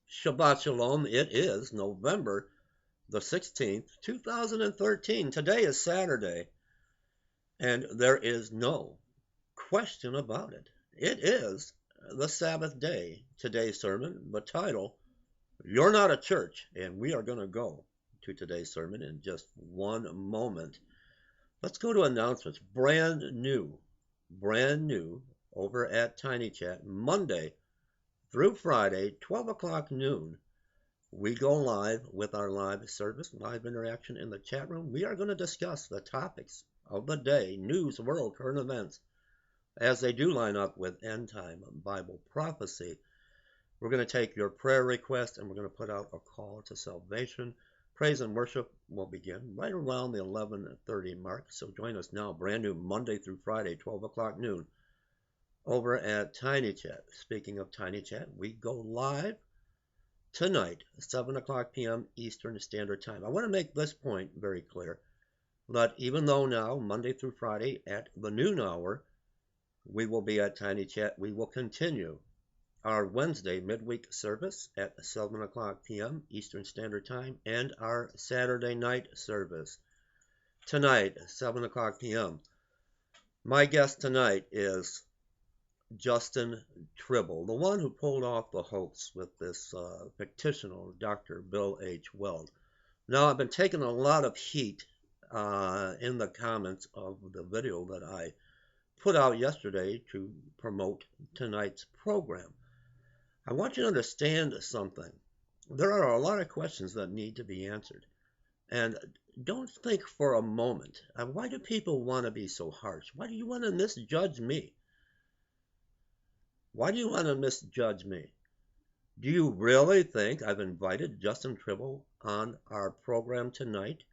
Shabbat Shalom. It is November the 16th, 2013. Today is Saturday, and there is no question about it. It is the Sabbath day. Today's sermon, the title, You're Not a Church, and we are going to go to today's sermon in just one moment. Let's go to announcements. Brand new over at Tiny Chat, Monday through Friday, 12 o'clock noon. We go live with our live service, live interaction in the chat room. We are going to discuss the topics of the day, news, world, current events, as they do line up with end time Bible prophecy. We're going to take your prayer requests and we're going to put out a call to salvation. Praise and worship will begin right around the 11:30 mark. So join us now, brand new Monday through Friday, 12 o'clock noon, over at Tiny Chat. Speaking of Tiny Chat, we go live tonight, 7 o'clock p.m. Eastern Standard Time. I want to make this point very clear, that even though now, Monday through Friday at the noon hour, we will be at Tiny Chat, we will continue our Wednesday midweek service at 7 o'clock p.m. Eastern Standard Time and our Saturday night service tonight, 7 o'clock p.m. My guest tonight is Justin Tribble, the one who pulled off the hoax with this fictional Dr. Bill H. Weld. Now, I've been taking a lot of heat in the comments of the video that I put out yesterday to promote tonight's program. I want you to understand something. There are a lot of questions that need to be answered. And don't think for a moment, why do people want to be so harsh? Why do you want to misjudge me? Why do you want to misjudge me? Do you really think I've invited Justin Tribble on our program tonight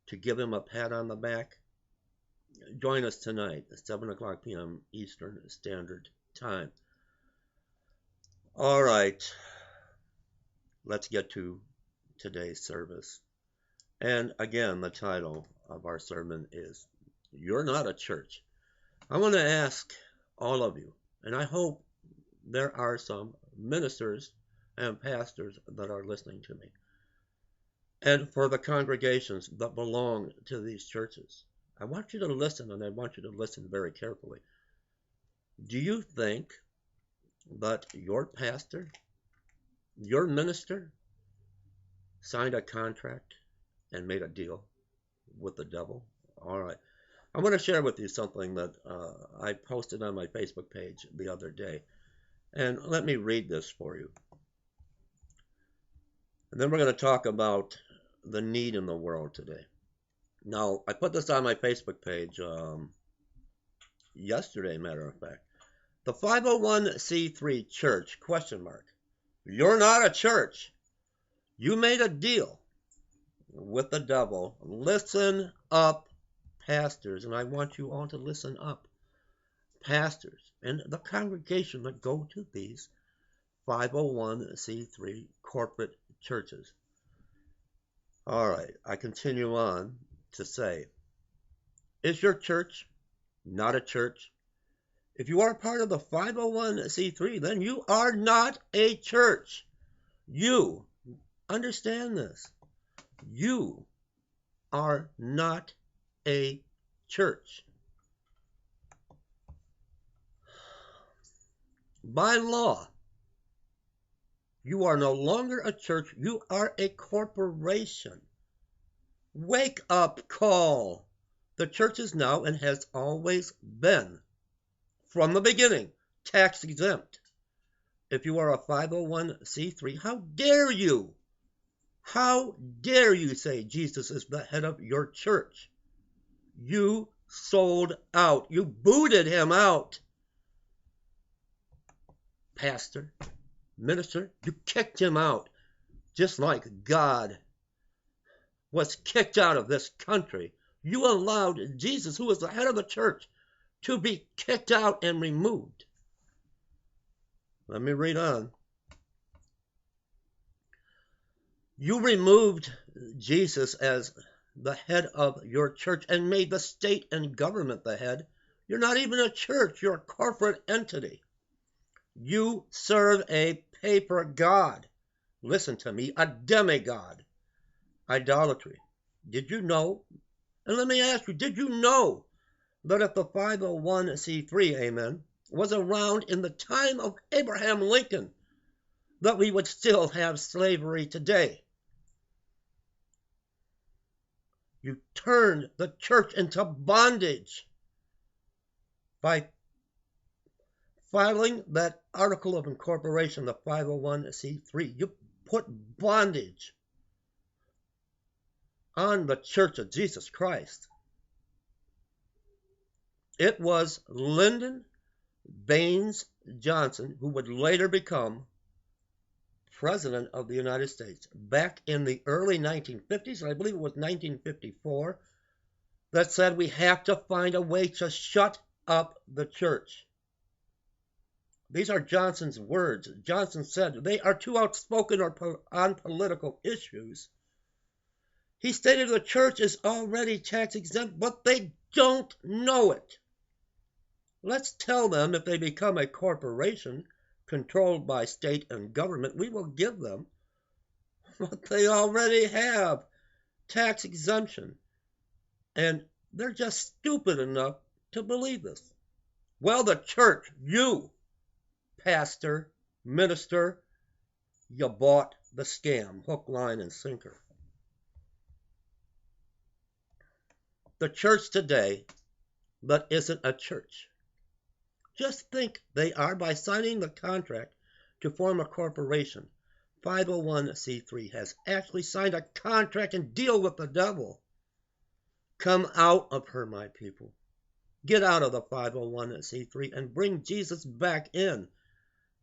to give him a pat on the back? Join us tonight at 7 o'clock p.m. Eastern Standard Time. All right, let's get to today's service. And again, the title of our sermon is, You're Not a Church. I want to ask all of you, and I hope there are some ministers and pastors that are listening to me, and for the congregations that belong to these churches, I want you to listen, and I want you to listen very carefully. Do you think that your pastor, your minister, signed a contract and made a deal with the devil? All right. I want to share with you something that I posted on my Facebook page the other day. And let me read this for you. And then we're going to talk about the need in the world today. Now, I put this on my Facebook page yesterday, matter of fact. The 501c3 church, question mark. You're not a church. You made a deal with the devil. Listen up, pastors, and I want you all to listen up. Pastors and the congregation that go to these 501c3 corporate churches. All right, I continue on to say, is your church not a church? If you are part of the 501c3, then you are not a church. You, understand this, you are not a church. By law, you are no longer a church. You are a corporation. Wake up call. The church is now and has always been, from the beginning, tax exempt. If you are a 501c3, how dare you? How dare you say Jesus is the head of your church? You sold out. You booted him out. Pastor, minister, you kicked him out, just like God was kicked out of this country. You allowed Jesus, who is the head of the church, to be kicked out and removed. Let me read on. You removed Jesus as the head of your church and made the state and government the head. You're not even a church. You're a corporate entity. You serve a paper god. Listen to me, a demigod. Idolatry. Did you know? And let me ask you, did you know that if the 501c3, amen, was around in the time of Abraham Lincoln, that we would still have slavery today? You turned the church into bondage by filing that article of incorporation, the 501c3. You put bondage on the Church of Jesus Christ. It was Lyndon Baines Johnson who would later become President of the United States back in the early 1950s, and I believe it was 1954, that said we have to find a way to shut up the church. These are Johnson's words. Johnson said they are too outspoken on political issues. He stated the church is already tax exempt, but they don't know it. Let's tell them if they become a corporation controlled by state and government, we will give them what they already have, tax exemption. And they're just stupid enough to believe this. Well, the church, you, pastor, minister, you bought the scam, hook, line, and sinker. The church today that isn't a church. Just think they are by signing the contract to form a corporation. 501c3 has actually signed a contract and deal with the devil. Come out of her, my people. Get out of the 501c3 and bring Jesus back in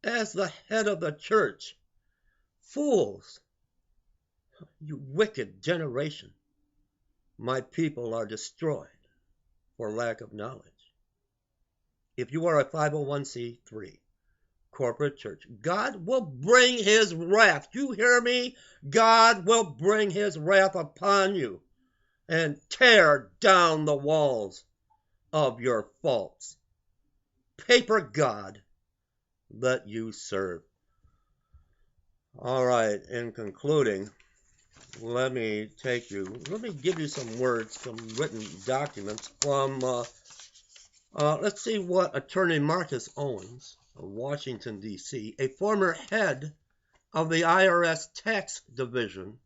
as the head of the church. Fools, you wicked generation. My people are destroyed for lack of knowledge. If you are a 501c3 corporate church, God will bring his wrath. You hear me? God will bring his wrath upon you and tear down the walls of your false paper God that you serve. All right, in concluding, let me give you some words, some written documents from, let's see what Attorney Marcus Owens of Washington, D.C., a former head of the IRS tax division,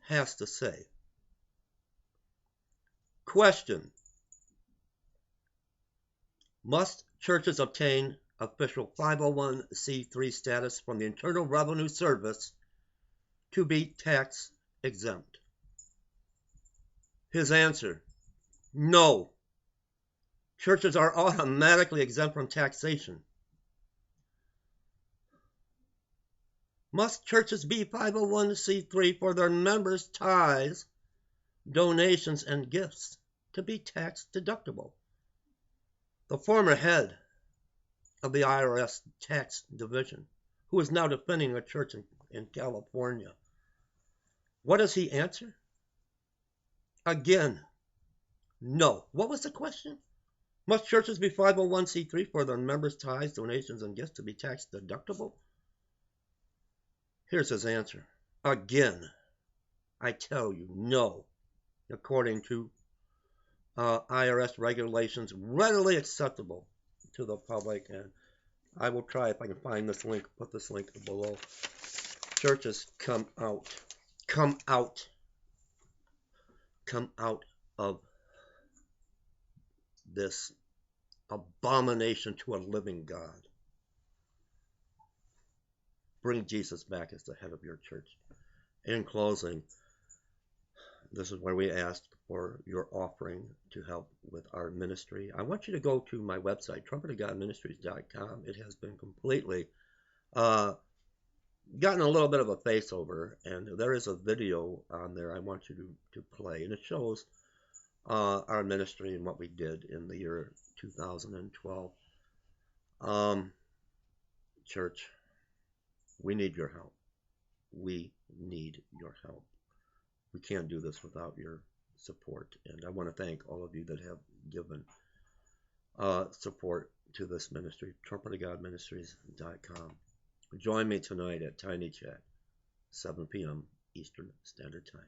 has to say. Question: must churches obtain official 501c3 status from the Internal Revenue Service to be tax exempt? His answer: no. Churches are automatically exempt from taxation. Must churches be 501c3 for their members' tithes, donations, and gifts to be tax deductible? The former head of the IRS tax division, who is now defending a church in California, what does he answer? Again, no. What was the question? Must churches be 501c3 for their members' tithes, donations, and gifts to be tax deductible? Here's his answer. Again, I tell you, no. According to IRS regulations readily acceptable to the public, and I will try if I can find this link, put this link below. Churches, come out of this abomination to a living God. Bring Jesus back as the head of your church. In closing, this is where we ask for your offering to help with our ministry. I want you to go to my website, trumpetofgodministries.com. It has been completely gotten a little bit of a faceover, and there is a video on there I want you to play, and it shows our ministry and what we did in the year 2012. Church, we need your help. We need your help. We can't do this without your support, and I want to thank all of you that have given support to this ministry, trumpetofgodministries.com. Join me tonight at Tiny Chat. 7 p.m. Eastern Standard Time.